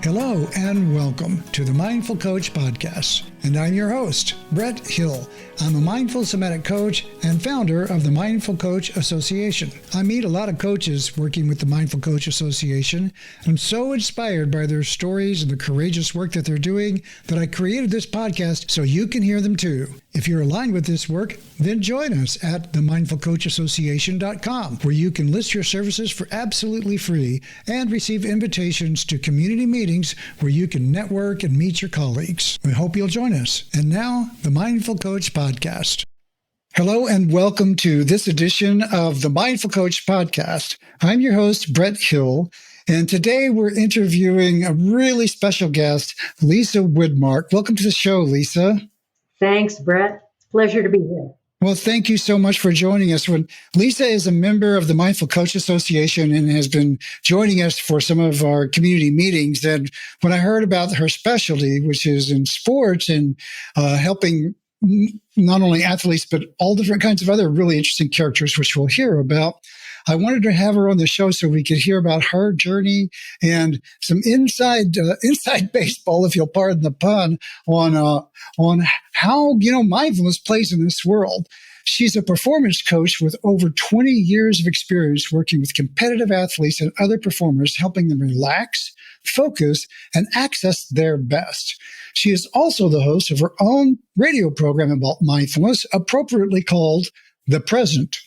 Hello and welcome to the Mindful Coach Podcast. And I'm your host, Brett Hill. I'm a mindful somatic coach and founder of the Mindful Coach Association. I meet a lot of coaches working with the Mindful Coach Association. I'm so inspired by their stories and the courageous work that they're doing that I created this podcast so you can hear them too. If you're aligned with this work, then join us at themindfulcoachassociation.com, where you can list your services for absolutely free and receive invitations to community meetings where you can network and meet your colleagues. We hope you'll join us. And now, the Mindful Coach Podcast. Hello and welcome to this edition of the Mindful Coach Podcast. I'm your host, Brett Hill, and today we're interviewing a really special guest, Lisa Widmark. Welcome to the show, Lisa. Thanks, Brett. It's a pleasure to be here. Well, thank you so much for joining us. Lisa is a member of the Mindful Coach Association and has been joining us for some of our community meetings. And when I heard about her specialty, which is in sports and helping not only athletes, but all different kinds of other really interesting characters, which we'll hear about, I wanted to have her on the show so we could hear about her journey and some inside baseball, if you'll pardon the pun, on how mindfulness plays in this world. She's a performance coach with over 20 years of experience working with competitive athletes and other performers, helping them relax, focus, and access their best. She is also the host of her own radio program about mindfulness, appropriately called The Present.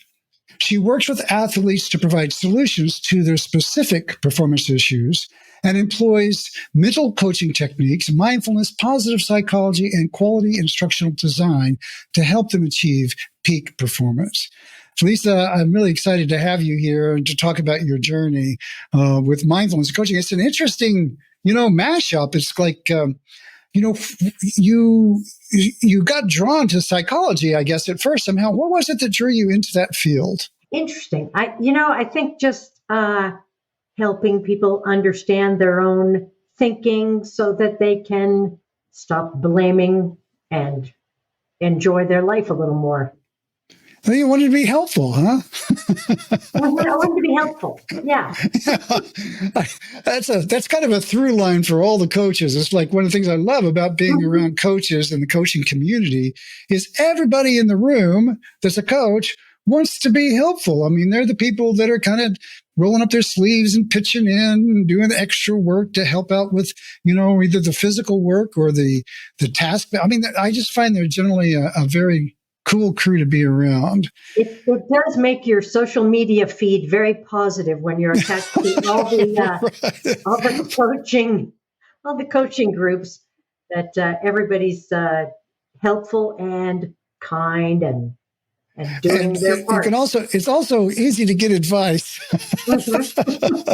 She works with athletes to provide solutions to their specific performance issues and employs mental coaching techniques, mindfulness, positive psychology, and quality instructional design to help them achieve peak performance. Lisa, I'm really excited to have you here and to talk about your journey with mindfulness coaching. It's an interesting, mashup. It's like, you got drawn to psychology, I guess, at first somehow. What was it that drew you into that field? Interesting. I think just helping people understand their own thinking so that they can stop blaming and enjoy their life a little more. Well, you wanted to be helpful, huh? I wanted to be helpful. Yeah. That's kind of a through line for all the coaches. It's like one of the things I love about being around coaches and the coaching community is everybody in the room that's a coach wants to be helpful. I mean, they're the people that are kind of rolling up their sleeves and pitching in and doing the extra work to help out with, either the physical work or the task. I mean, I just find they're generally a very cool crew to be around. It does make your social media feed very positive when you're attached to all the coaching groups that everybody's helpful and kind and doing their part. It's also easy to get advice. Mm-hmm.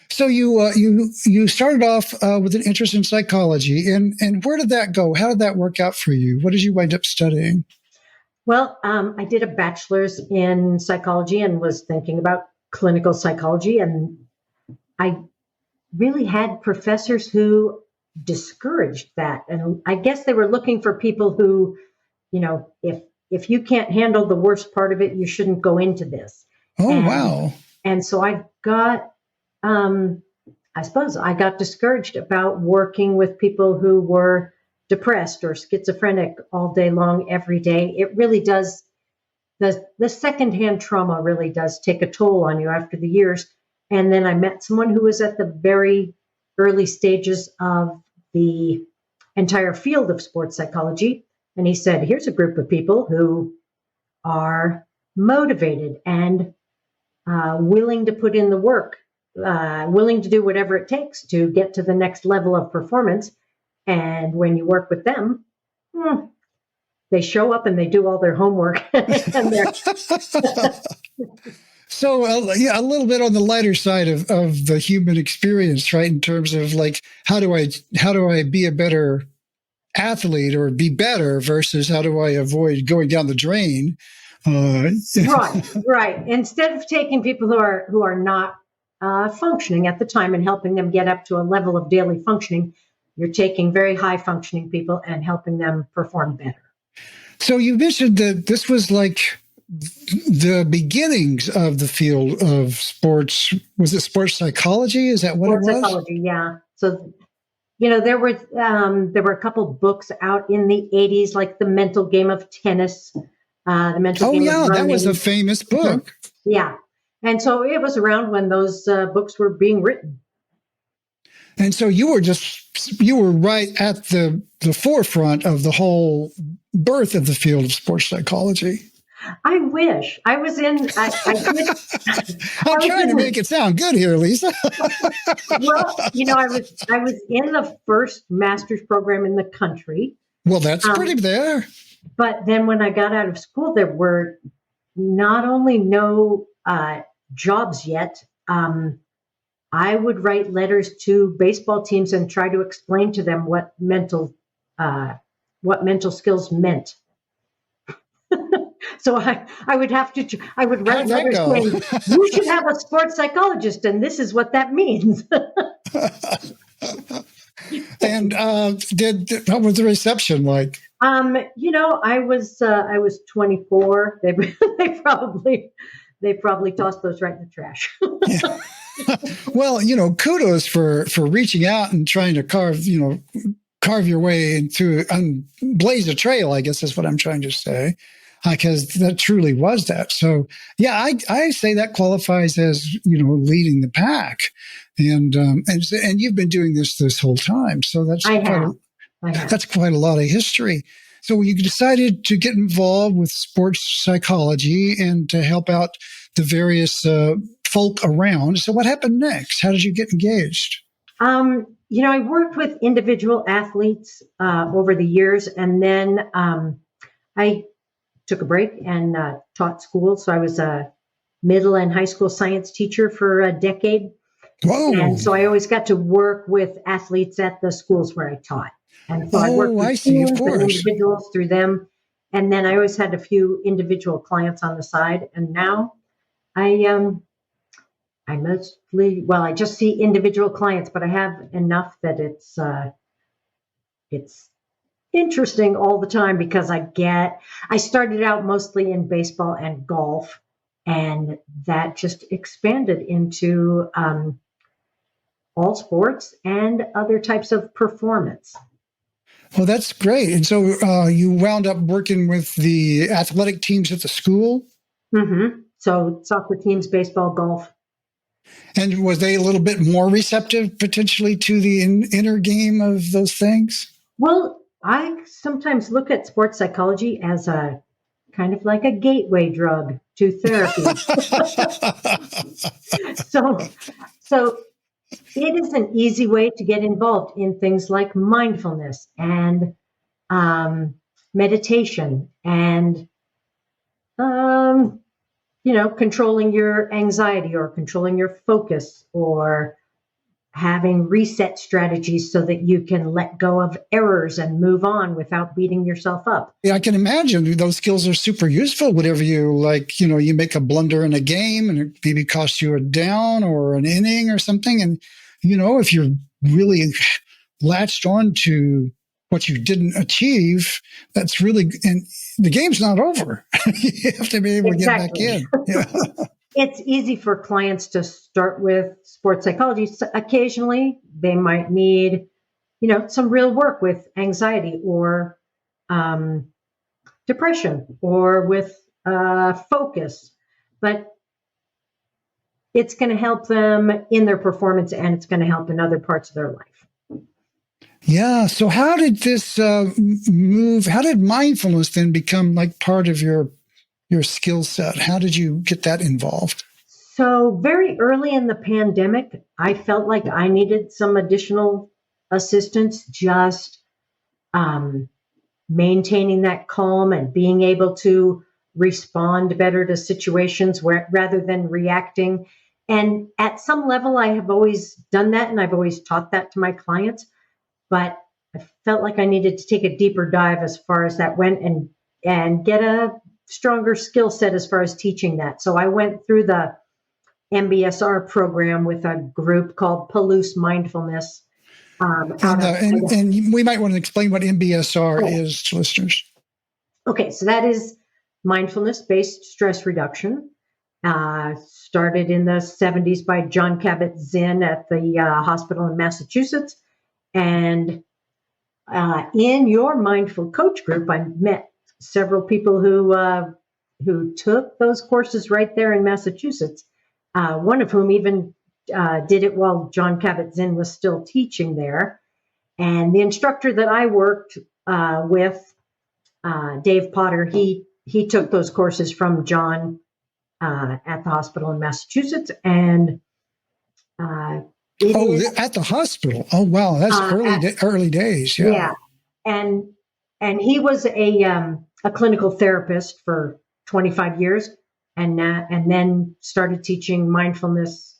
So you started off with an interest in psychology, and where did that go? How did that work out for you? What did you wind up studying? Well, I did a bachelor's in psychology and was thinking about clinical psychology. And I really had professors who discouraged that. And I guess they were looking for people who, if you can't handle the worst part of it, you shouldn't go into this. Wow. And so I got, I got discouraged about working with people who were depressed or schizophrenic all day long, every day. It really does, the secondhand trauma really does take a toll on you after the years. And then I met someone who was at the very early stages of the entire field of sports psychology. And he said, here's a group of people who are motivated and willing to put in the work, willing to do whatever it takes to get to the next level of performance. And when you work with them, they show up and they do all their homework. So, a little bit on the lighter side of the human experience, right? In terms of like, how do I be a better athlete or be better versus how do I avoid going down the drain? Right. Instead of taking people who are not functioning at the time and helping them get up to a level of daily functioning, you're taking very high functioning people and helping them perform better. So you mentioned that this was like the beginnings of the field of sports. Was it sports psychology? Is that what it Sports was? psychology, yeah. So there were a couple books out in the 80s, like The Mental Game of Tennis, The Mental Oh, Game of yeah, that was a Running. famous Mhm. book. Yeah. And so it was around when those books were being written. And so you were right at the forefront of the whole birth of the field of sports psychology. I wish I was in. I did. I I'm was trying to in. make it sound good here, Lisa. Well, I was in the first master's program in the country. Well, that's pretty Um, there. but then when I got out of school, there were not only no jobs yet. I would write letters to baseball teams and try to explain to them uh, what mental skills meant. So I would have to, I would write How'd that letters go? saying, you should have a sports psychologist, and this is what that means. And what was the reception like? I was 24. They probably tossed those right in the trash. Yeah. Well, kudos for reaching out and trying to carve your way into blaze a trail, I guess is what I'm trying to say, because that truly was that. So, yeah, I say that qualifies as leading the pack, and you've been doing this whole time. So I have. I have. that's quite a lot of history. So you decided to get involved with sports psychology and to help out the various folk around. So what happened next? How did you get engaged? I worked with individual athletes over the years, and then I took a break and taught school. So I was a middle and high school science teacher for a decade. Whoa. And so I always got to work with athletes at the schools where I taught. And so I worked with I see, of teams and course. individuals through them. And then I always had a few individual clients on the side. And now I I just see individual clients, but I have enough that it's interesting all the time because I started out mostly in baseball and golf, and that just expanded into all sports and other types of performance. Well, that's great. And so you wound up working with the athletic teams at the school? Mm-hmm. So soccer teams, baseball, golf. And was they a little bit more receptive potentially to the inner game of those things? Well, I sometimes look at sports psychology as a kind of like a gateway drug to therapy. So it is an easy way to get involved in things like mindfulness and meditation and controlling your anxiety or controlling your focus or having reset strategies so that you can let go of errors and move on without beating yourself up. Yeah, I can imagine those skills are super useful. Whatever you make a blunder in a game and it maybe costs you a down or an inning or something. And, if you're really latched on to what you didn't achieve, that's really, and the game's not over. You have to be able to get back in. Yeah. It's easy for clients to start with sports psychology. So occasionally, they might need, some real work with anxiety or depression or with focus. But it's going to help them in their performance and it's going to help in other parts of their life. Yeah. So how did this move? How did mindfulness then become like part of your skill set? How did you get that involved? So very early in the pandemic, I felt like I needed some additional assistance just maintaining that calm and being able to respond better to situations rather than reacting. And at some level, I have always done that and I've always taught that to my clients. But I felt like I needed to take a deeper dive as far as that went and get a stronger skill set as far as teaching that. So I went through the MBSR program with a group called Palouse Mindfulness. And we might want to explain what MBSR is to listeners. Okay, so that is mindfulness-based stress reduction. Started in the 70s by John Kabat-Zinn at the hospital in Massachusetts. And in your mindful coach group, I met several people who took those courses right there in Massachusetts. One of whom even did it while John Kabat-Zinn was still teaching there. And the instructor that I worked with, Dave Potter, he took those courses from John at the hospital in Massachusetts. And at the hospital. Oh, wow. That's early days. Yeah. Yeah. And he was a clinical therapist for 25 years and then started teaching mindfulness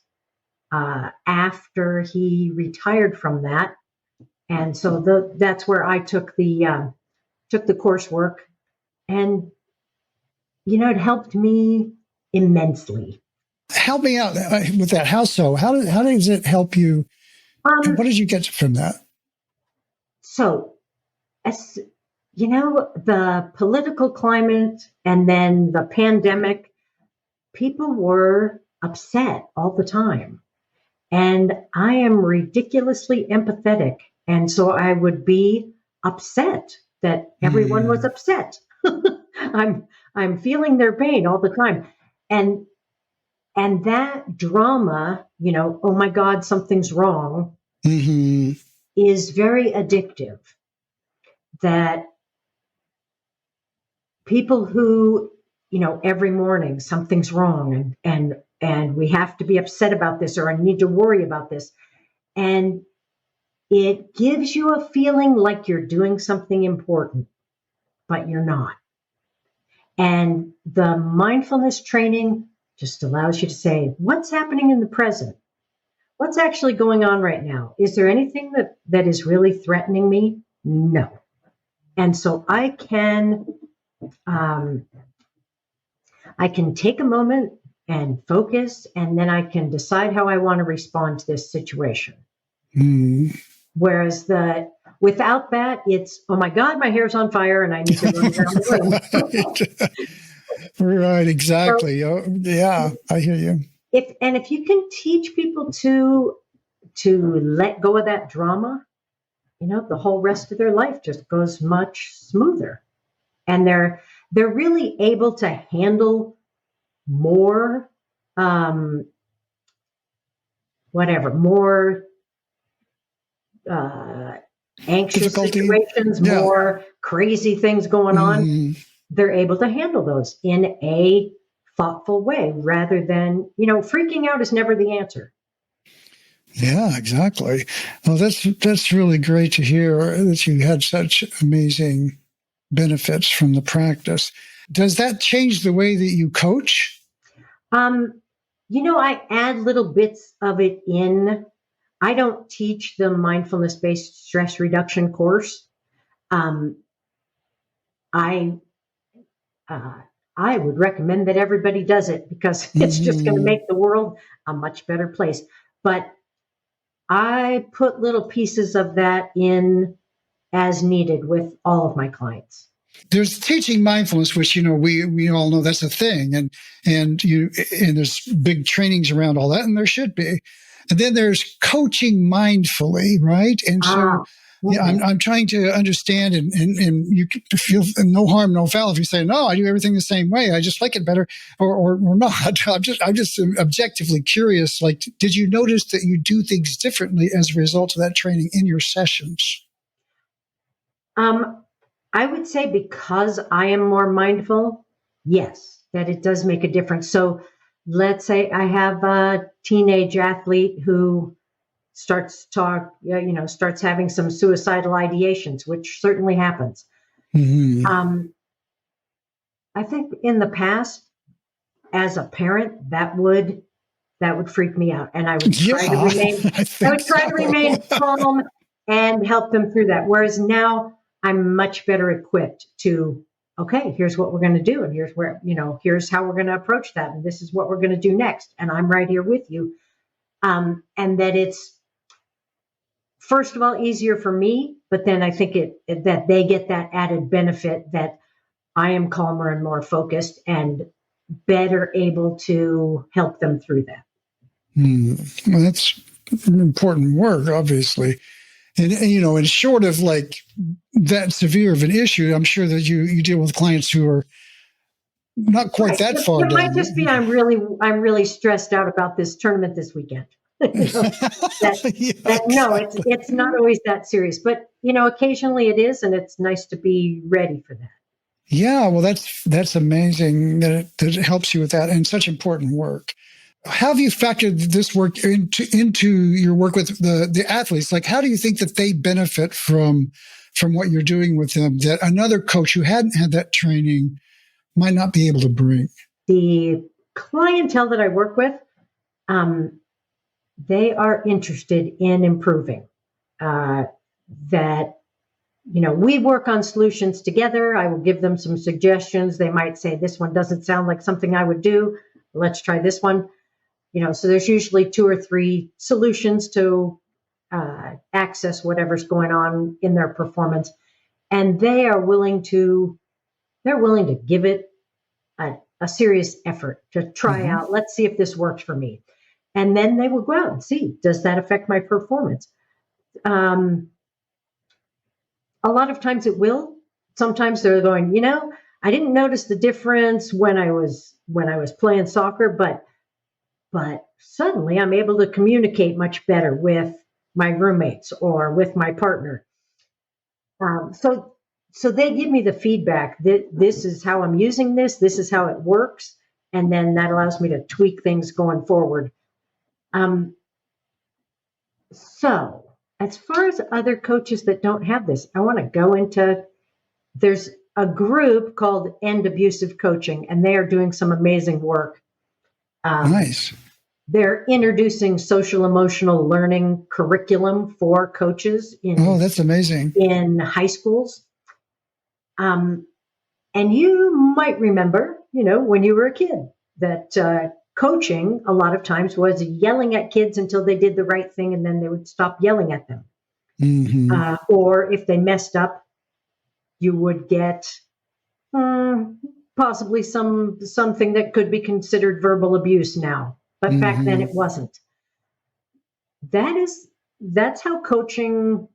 after he retired from that. And so that's where I took the coursework, and it helped me immensely. Help me out with that. How so? How does it help you? And what did you get from that? So, as you know, the political climate and then the pandemic, people were upset all the time. And I am ridiculously empathetic. And so I would be upset that everyone was upset. I'm feeling their pain all the time. And that drama, oh my God, something's wrong, is very addictive. That people who, every morning something's wrong and we have to be upset about this, or I need to worry about this. And it gives you a feeling like you're doing something important, but you're not. And the mindfulness training just allows you to say, what's happening in the present? What's actually going on right now? Is there anything that is really threatening me? No. And so I can take a moment and focus, and then I can decide how I want to respond to this situation. Whereas without that, it's, oh my God, my hair's on fire and I need to run around the room. Right, exactly. So, yeah, I hear you. If you can teach people to let go of that drama, the whole rest of their life just goes much smoother. And they're really able to handle more, more anxious situations, more crazy things going on. They're able to handle those in a thoughtful way rather than, freaking out is never the answer. Yeah, exactly. Well, that's really great to hear that you had such amazing benefits from the practice. Does that change the way that you coach? I add little bits of it in. I don't teach the mindfulness-based stress reduction course. I would recommend that everybody does it because it's just going to make the world a much better place. But I put little pieces of that in as needed with all of my clients. There's teaching mindfulness, which we all know that's a thing, and there's big trainings around all that, and there should be. And then there's coaching mindfully, right? And so I'm trying to understand, and you feel no harm, no foul if you say, no, I do everything the same way. I just like it better, or not. I'm just objectively curious. Like, did you notice that you do things differently as a result of that training in your sessions? I would say because I am more mindful, yes, that it does make a difference. So let's say I have a teenage athlete who starts having some suicidal ideations, which certainly happens. I think in the past, as a parent, that would freak me out, and I would try to remain calm and help them through that. Whereas now I'm much better equipped to, okay, here's what we're going to do. And here's how we're going to approach that. And this is what we're going to do next. And I'm right here with you. And that it's, first of all, easier for me, but then I think that they get that added benefit that I am calmer and more focused and better able to help them through that. Well, that's important work, obviously. And, and short of like that severe of an issue, I'm sure that you deal with clients who are not quite Right. that far It down. might just be I'm really stressed out about this tournament this weekend. No, it's not always that serious, but occasionally it is, and it's nice to be ready for that. Yeah, well, that's amazing that it helps you with that, and such important work. How have you factored this work into your work with the athletes? Like, how do you think that they benefit from what you're doing with them that another coach who hadn't had that training might not be able to bring? The clientele that I work with, they are interested in improving. We work on solutions together. I will give them some suggestions. They might say, this one doesn't sound like something I would do. Let's try this one. So there's usually 2 or 3 solutions to access whatever's going on in their performance. And they're willing to give it a serious effort to try out. Let's see if this works for me. And then they will go out and see, does that affect my performance? A lot of times it will. Sometimes they're going, I didn't notice the difference when I was playing soccer, but suddenly I'm able to communicate much better with my roommates or with my partner. So they give me the feedback that this is how I'm using this is how it works, and then that allows me to tweak things going forward. So as far as other coaches that don't have this, I want to go into, there's a group called End Abusive Coaching, and they are doing some amazing work. Nice. They're introducing social emotional learning curriculum for coaches that's amazing. In high schools. And you might remember, when you were a kid, that coaching a lot of times was yelling at kids until they did the right thing, and then they would stop yelling at them. Or if they messed up, you would get possibly something that could be considered verbal abuse now, but back then it wasn't. That's how coaching,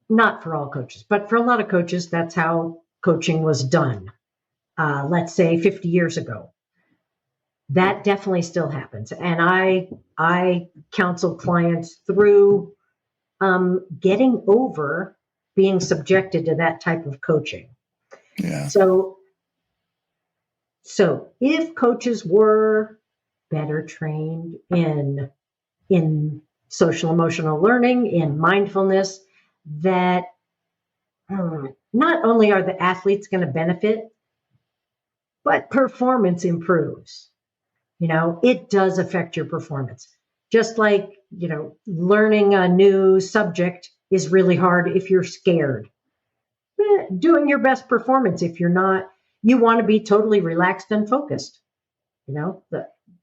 not for all coaches, but for a lot of coaches, that's how coaching was done. Let's say 50 years ago. That definitely still happens. And I counsel clients through getting over being subjected to that type of coaching. Yeah. So if coaches were better trained in social emotional learning, in mindfulness, that not only are the athletes going to benefit, but performance improves. It does affect your performance. Just like, learning a new subject is really hard if you're scared. Doing your best performance, if you're not, you want to be totally relaxed and focused.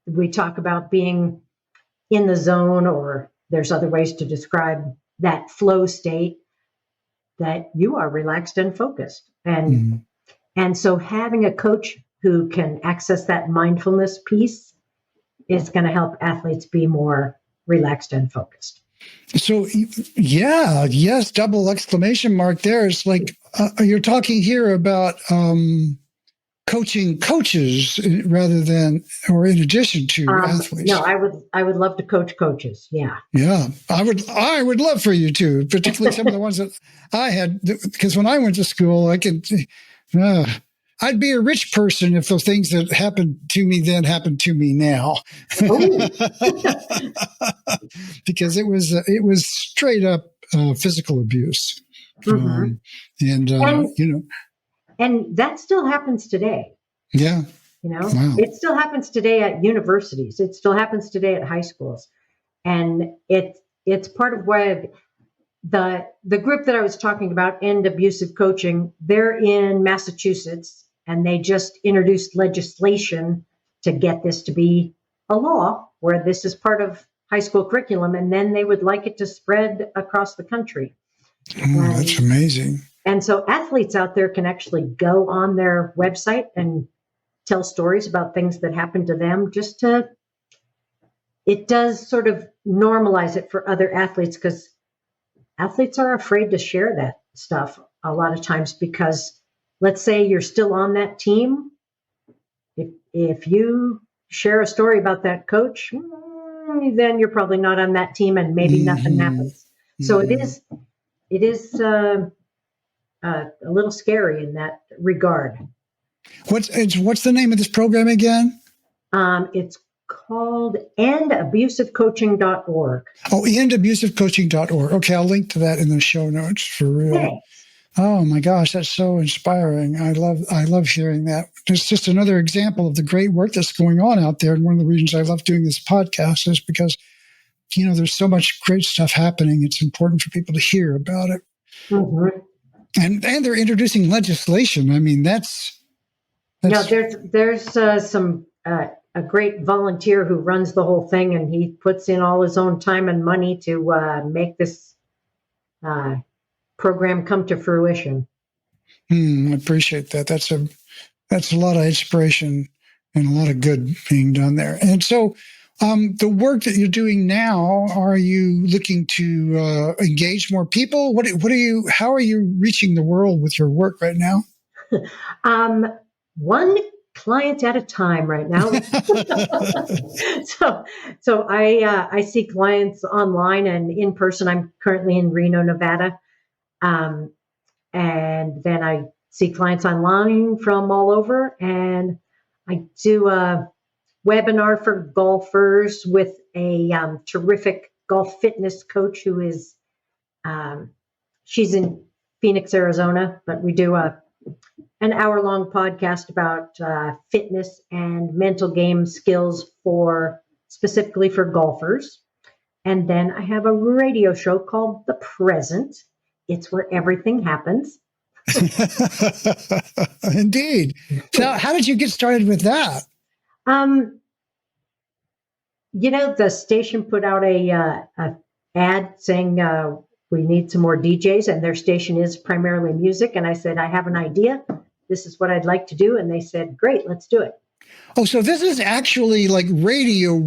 We talk about being in the zone, or there's other ways to describe that flow state, that you are relaxed and focused. And so having a coach who can access that mindfulness piece is going to help athletes be more relaxed and focused. So, yes, double exclamation mark there. It's like you're talking here about coaching coaches rather than, or in addition to athletes. No, I would love to coach coaches. Yeah. Yeah. I would love for you to, particularly some of the ones that I had, because when I went to school, I'd be a rich person if those things that happened to me then happened to me now. Because it was straight up physical abuse. And that still happens today. Yeah. Wow. It still happens today at universities. It still happens today at high schools. And it's part of why the group that I was talking about, End Abusive Coaching, they're in Massachusetts, and they just introduced legislation to get this to be a law where this is part of high school curriculum, and then they would like it to spread across the country. That's amazing. And so athletes out there can actually go on their website and tell stories about things that happened to them, it does sort of normalize it for other athletes, because athletes are afraid to share that stuff a lot of times, because let's say you're still on that team. If you share a story about that coach, then you're probably not on that team, and maybe nothing happens. So it is a little scary in that regard. What's the name of this program again? It's called endabusivecoaching.org. Oh, endabusivecoaching.org. Okay, I'll link to that in the show notes for real. Hey. Oh my gosh, that's so inspiring. I love hearing that. It's just another example of the great work that's going on out there. And one of the reasons I love doing this podcast is because, there's so much great stuff happening. It's important for people to hear about it. Mm-hmm. And they're introducing legislation. I mean, that's no, there's some a great volunteer who runs the whole thing, and he puts in all his own time and money to make this program come to fruition. I appreciate that. That's a lot of inspiration and a lot of good being done there. And so, the work that you're doing now, are you looking to engage more people? How are you reaching the world with your work right now? One client at a time right now. So I see clients online and in person. I'm currently in Reno, Nevada. And then I see clients online from all over, and I do a webinar for golfers with a terrific golf fitness coach who is, she's in Phoenix, Arizona, but we do an hour-long podcast about fitness and mental game skills specifically for golfers. And then I have a radio show called The Present. It's where everything happens. Indeed. So how did you get started with that? The station put out a ad saying we need some more DJs, and their station is primarily music. And I said, I have an idea. This is what I'd like to do. And they said, great, let's do it. Oh, so this is actually like radio.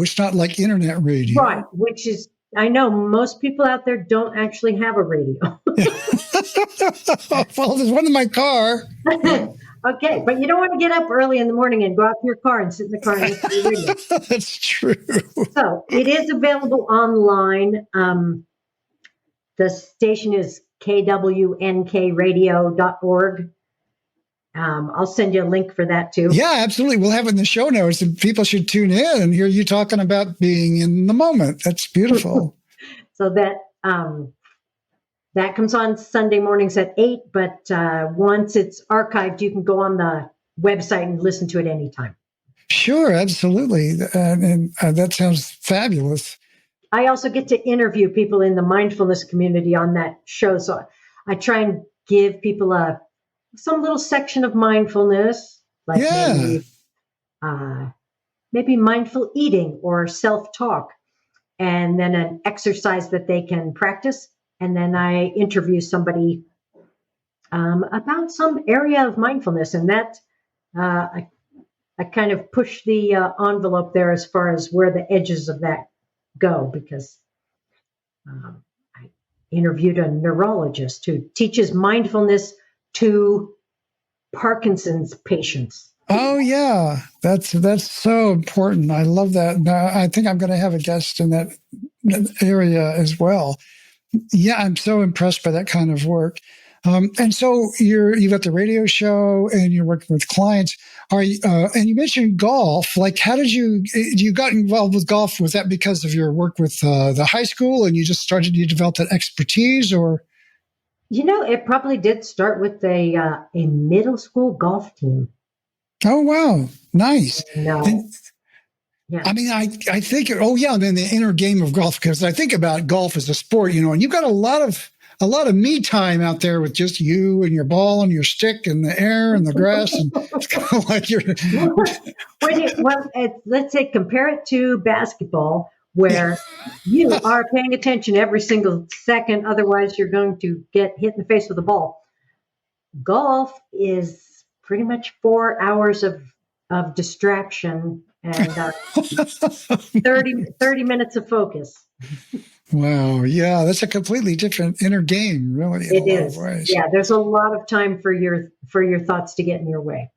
It's not like internet radio. Right, which is, I know most people out there don't actually have a radio. Well, there's one in my car. Okay, but you don't want to get up early in the morning and go out to your car and sit in the car and listen to the radio. That's true. So it is available online. The station is kwnkradio.org. I'll send you a link for that too. Yeah, absolutely. We'll have it in the show notes, and people should tune in and hear you talking about being in the moment. That's beautiful. So that comes on Sunday mornings at 8, but once it's archived, you can go on the website and listen to it anytime. Sure, absolutely. And that sounds fabulous. I also get to interview people in the mindfulness community on that show. So I try and give people some little section of mindfulness, like maybe mindful eating or self-talk, and then an exercise that they can practice. And then I interview somebody about some area of mindfulness, and that I kind of push the envelope there as far as where the edges of that go, because I interviewed a neurologist who teaches mindfulness to Parkinson's patients. Oh yeah, that's so important. I love that. I think I'm going to have a guest in that area as well. Yeah, I'm so impressed by that kind of work. And so you've got the radio show and you're working with clients. And you mentioned golf. Like, how did you got involved with golf? Was that because of your work with the high school and you developed that expertise, or? It probably did start with a middle school golf team. Oh, wow. Nice. No. Yeah. I mean, I think, and then the inner game of golf, because I think about golf as a sport, and you've got a lot of me time out there with just you and your ball and your stick and the air and the grass. And it's kind of like you're. Let's say compare it to basketball, where you are paying attention every single second. Otherwise, you're going to get hit in the face with a ball. Golf is pretty much 4 hours of distraction and 30 minutes of focus. Wow. Yeah, that's a completely different inner game, really, in a It lot of is. ways. Yeah, there's a lot of time for your thoughts to get in your way.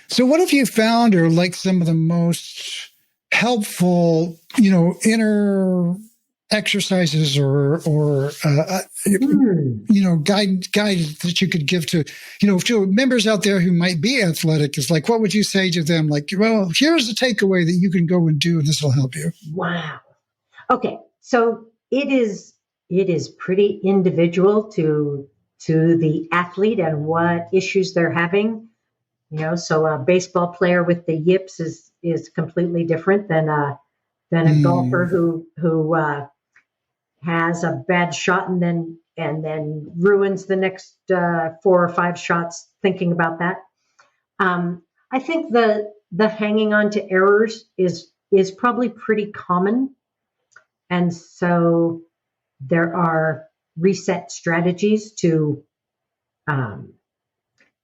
So what have you found are like some of the most helpful, inner exercises or guidance that you could give to members out there who might be athletic? Is like, what would you say to them? Like, well, here's a takeaway that you can go and do, and this will help you. Wow. Okay. So it is pretty individual to the athlete and what issues they're having. So a baseball player with the yips is completely different than a golfer who has a bad shot and then ruins the next 4 or 5 shots thinking about that. I think the hanging on to errors is probably pretty common, and so there are reset strategies to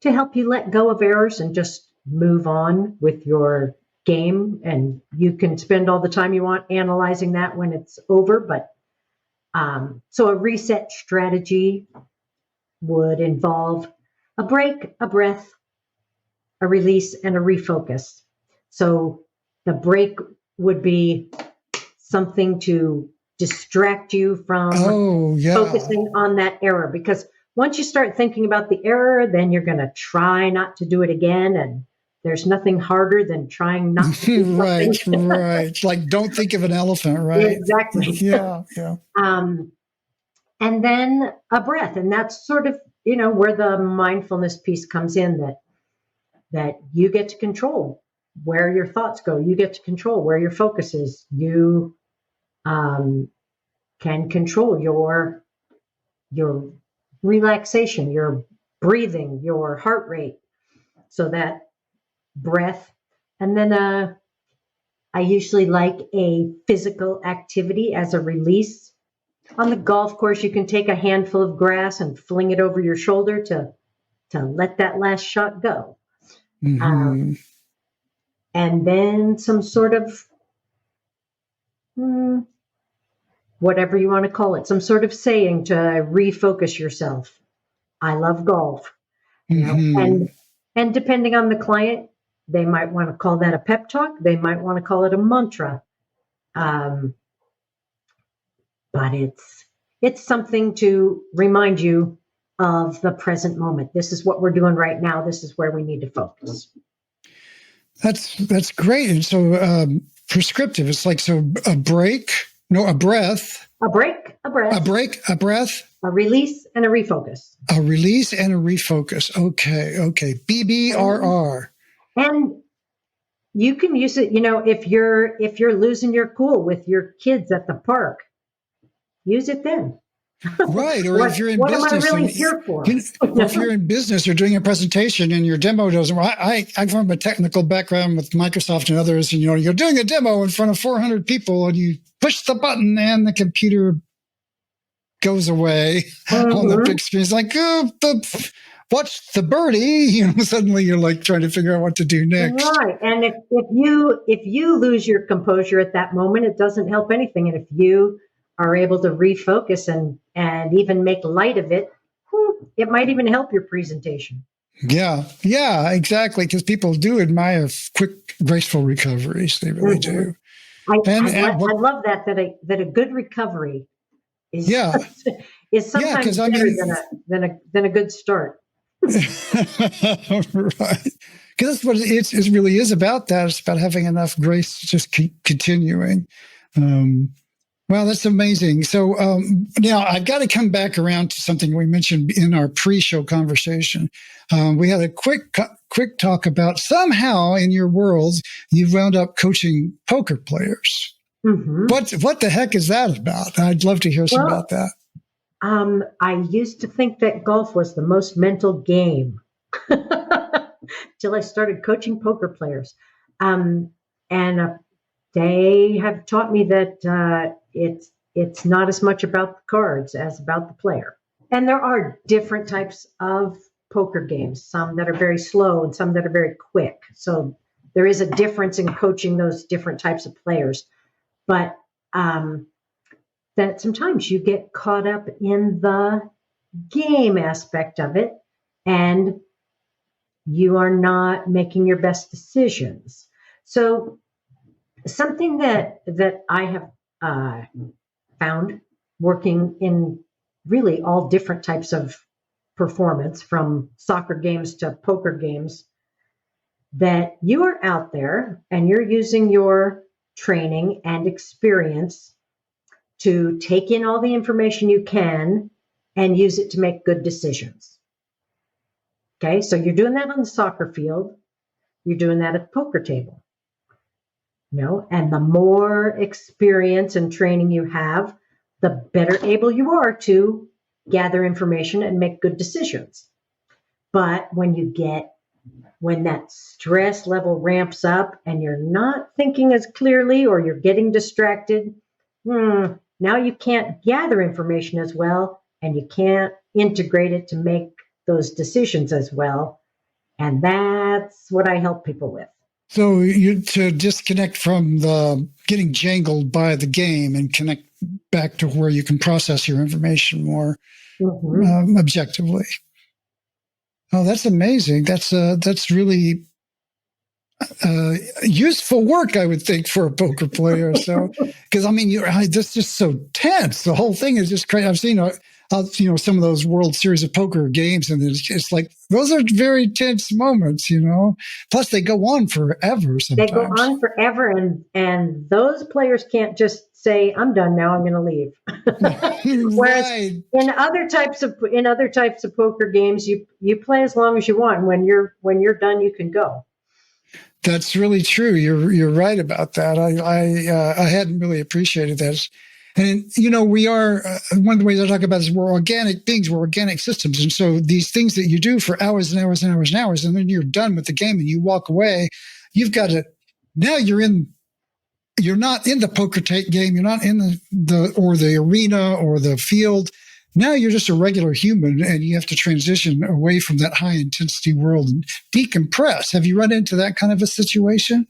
help you let go of errors and just move on with your game. And you can spend all the time you want analyzing that when it's over. But so a reset strategy would involve a break, a breath, a release, and a refocus. So the break would be something to distract you from focusing on that error, because once you start thinking about the error, then you're going to try not to do it again. And there's nothing harder than trying not to do something. Right. Like, don't think of an elephant, right? Exactly. Yeah. And then a breath. And that's sort of, where the mindfulness piece comes in, that you get to control where your thoughts go. You get to control where your focus is. You can control your relaxation, your breathing, your heart rate. So that breath. And then I usually like a physical activity as a release. On the golf course, you can take a handful of grass and fling it over your shoulder to let that last shot go. And then some sort of whatever you want to call it, some sort of saying to refocus yourself. I love golf. And depending on the client, they might want to call that a pep talk. They might want to call it a mantra. But it's something to remind you of the present moment. This is what we're doing right now. This is where we need to focus. That's great. And so prescriptive. It's like, so a break, a breath. A break, a breath. A break, a breath. A release and a refocus. A release and a refocus. Okay. BBRR. And you can use it, if you're losing your cool with your kids at the park, use it then. Right. Or if you're in business. What am I really here for? Or if you're in business or doing a presentation and your demo doesn't work. I'm from a technical background with Microsoft and others, and you're doing a demo in front of 400 people and you push the button and the computer goes away on the big screen. It's like, what's the birdie? Suddenly you're like trying to figure out what to do next. Right. And if you lose your composure at that moment, it doesn't help anything. And if you are able to refocus and even make light of it, it might even help your presentation. Yeah, exactly. Because people do admire quick, graceful recoveries. They really do. I love that a good recovery is sometimes better than a good start. Right. Because that's what it really is about. That it's about having enough grace to just keep continuing. Well, that's amazing. So now I've got to come back around to something we mentioned in our pre-show conversation. We had a quick talk about somehow in your world you wound up coaching poker players. What the heck is that about? I'd love to hear some about that. I used to think that golf was the most mental game till I started coaching poker players. And they have taught me that it's not as much about the cards as about the player. And there are different types of poker games, some that are very slow and some that are very quick. So there is a difference in coaching those different types of players. But that sometimes you get caught up in the game aspect of it and you are not making your best decisions. So something that I have found working in really all different types of performance, from soccer games to poker games, that you are out there and you're using your training and experience to take in all the information you can and use it to make good decisions. Okay, so you're doing that on the soccer field, you're doing that at the poker table. And the more experience and training you have, the better able you are to gather information and make good decisions. But when that stress level ramps up and you're not thinking as clearly or you're getting distracted, now you can't gather information as well and you can't integrate it to make those decisions as well. And that's what I help people with. So you to disconnect from the getting jangled by the game and connect back to where you can process your information more objectively. Oh, that's amazing. That's really useful work, I would think, for a poker player. So, because I mean, that's just so tense. The whole thing is just crazy. I've seen some of those World Series of Poker games, and it's like those are very tense moments, Plus, they go on forever sometimes. They go on forever, and those players can't just say, "I'm done now. I'm going to leave." Whereas right. in other types of poker games, you play as long as you want. And when you're done, you can go. That's really true. You're right about that. I hadn't really appreciated that. And, we are, one of the ways I talk about is we're organic beings, we're organic systems. And so these things that you do for hours and hours and hours and hours, and then you're done with the game and you walk away, you've got to, now you're not in the poker game, you're not in the arena or the field. Now you're just a regular human and you have to transition away from that high intensity world and decompress. Have you run into that kind of a situation?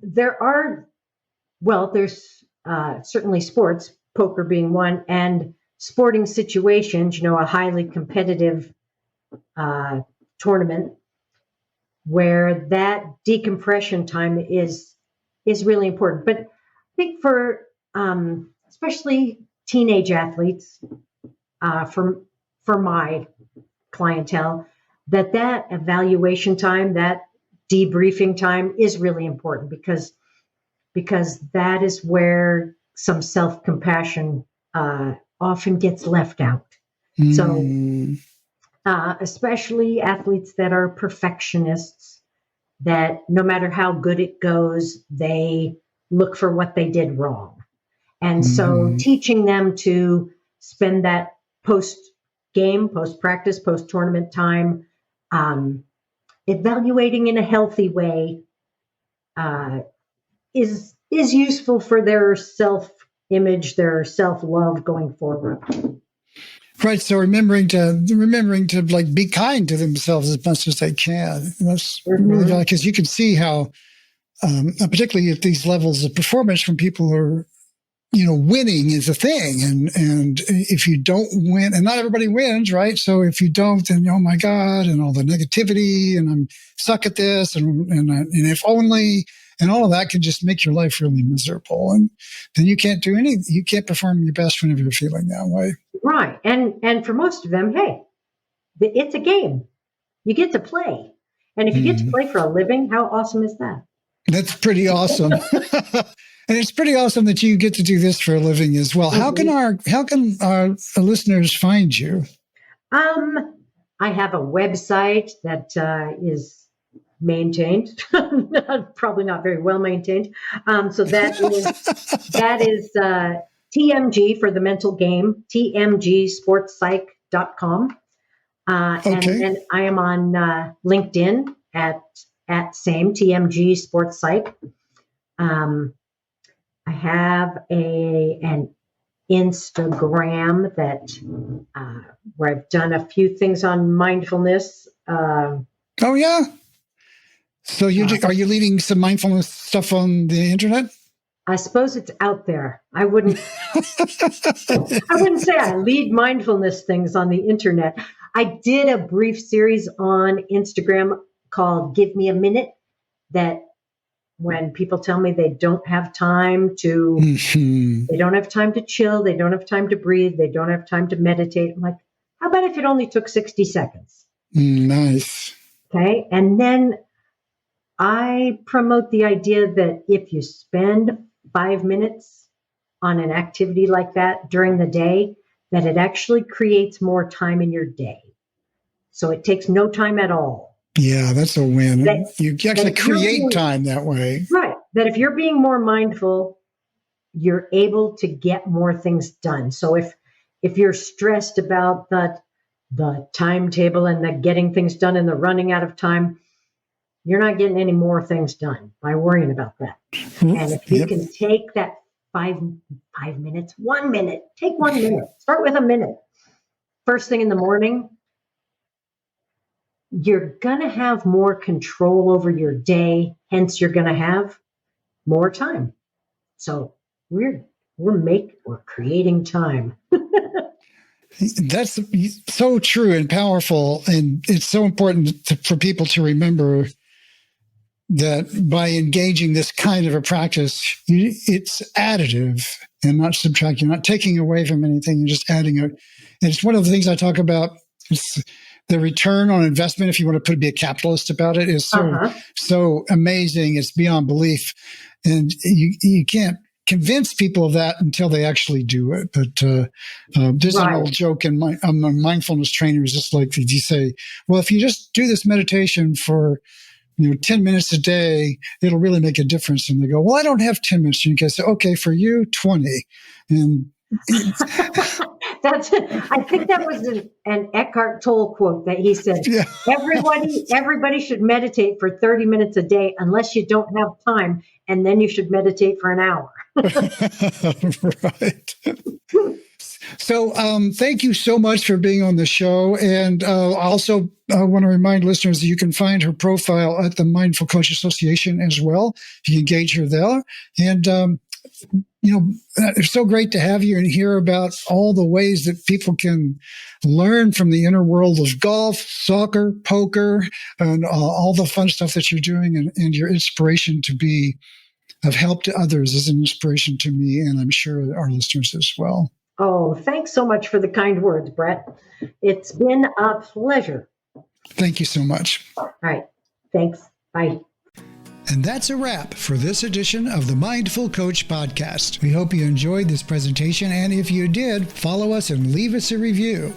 There's certainly sports, poker being one, and sporting situations, a highly competitive tournament where that decompression time is really important. But I think for especially teenage athletes, for my clientele, that evaluation time, that debriefing time is really important because that is where some self-compassion often gets left out. So especially athletes that are perfectionists, that no matter how good it goes, they look for what they did wrong. And so teaching them to spend that post-game, post-practice, post-tournament time evaluating in a healthy way is useful for their self-image, their self-love going forward. Right. So remembering to like be kind to themselves as much as they can. That's really good, because you can see how, particularly at these levels of performance, from people who are, winning is a thing. And if you don't win, and not everybody wins, right? So if you don't, then, oh my God, and all the negativity, and I'm stuck at this, and if only, and all of that can just make your life really miserable. And then you can't perform your best whenever you're feeling that way. Right. And for most of them, hey, it's a game. You get to play. And if you get to play for a living, how awesome is that? That's pretty awesome. And it's pretty awesome that you get to do this for a living as well. How can our listeners find you? I have a website that is maintained, probably not very well maintained. So that is TMG for the mental game, tmgsportspsych.com. And then I am on LinkedIn at same TMG Sports Psych. I have an Instagram that where I've done a few things on mindfulness. Oh yeah. So are you leading some mindfulness stuff on the internet? I suppose it's out there. I wouldn't say I lead mindfulness things on the internet. I did a brief series on Instagram called Give Me a Minute, that when people tell me they don't have time to they don't have time to chill, they don't have time to breathe, they don't have time to meditate. I'm like, how about if it only took 60 seconds? Nice. Okay. And then I promote the idea that if you spend 5 minutes on an activity like that during the day, that it actually creates more time in your day. So it takes no time at all. Yeah, that's a win. You actually create time that way. Right. That if you're being more mindful, you're able to get more things done. So if you're stressed about the timetable and the getting things done and the running out of time, you're not getting any more things done by worrying about that. And if you can take that 5 minutes, 1 minute, take 1 minute, start with a minute. First thing in the morning, you're going to have more control over your day. Hence, you're going to have more time. So we're creating time. That's so true and powerful. And it's so important for people to remember that by engaging this kind of a practice, it's additive and not subtracting. You're not taking away from anything. You're just adding it. And it's one of the things I talk about. It's the return on investment, if you want to be a capitalist about it, is so amazing. It's beyond belief. And you can't convince people of that until they actually do it. But there's an old joke in among mindfulness trainers. It's like you say, well, if you just do this meditation for 10 minutes a day, it'll really make a difference. And they go, well, I don't have 10 minutes. And you can say, okay, for you, 20. And I think that was an Eckhart Tolle quote that he said, everybody should meditate for 30 minutes a day unless you don't have time. And then you should meditate for an hour. Right. So thank you so much for being on the show. And also want to remind listeners that you can find her profile at the Mindful Coach Association as well. You can engage her there. And, it's so great to have you and hear about all the ways that people can learn from the inner world of golf, soccer, poker, and all the fun stuff that you're doing, and your inspiration to be of help to others is an inspiration to me, and I'm sure our listeners as well. Oh, thanks so much for the kind words, Brett. It's been a pleasure. Thank you so much. All right. Thanks. Bye. And that's a wrap for this edition of the Mindful Coach Podcast. We hope you enjoyed this presentation, and if you did, follow us and leave us a review.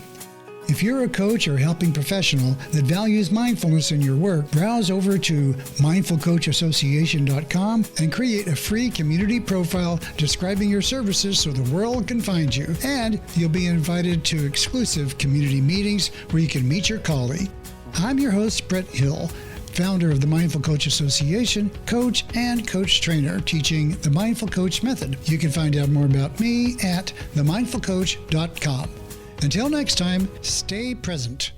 If you're a coach or helping professional that values mindfulness in your work, browse over to mindfulcoachassociation.com and create a free community profile describing your services so the world can find you. And you'll be invited to exclusive community meetings where you can meet your colleague. I'm your host, Brett Hill, founder of the Mindful Coach Association, coach and coach trainer teaching the Mindful Coach Method. You can find out more about me at themindfulcoach.com. Until next time, stay present.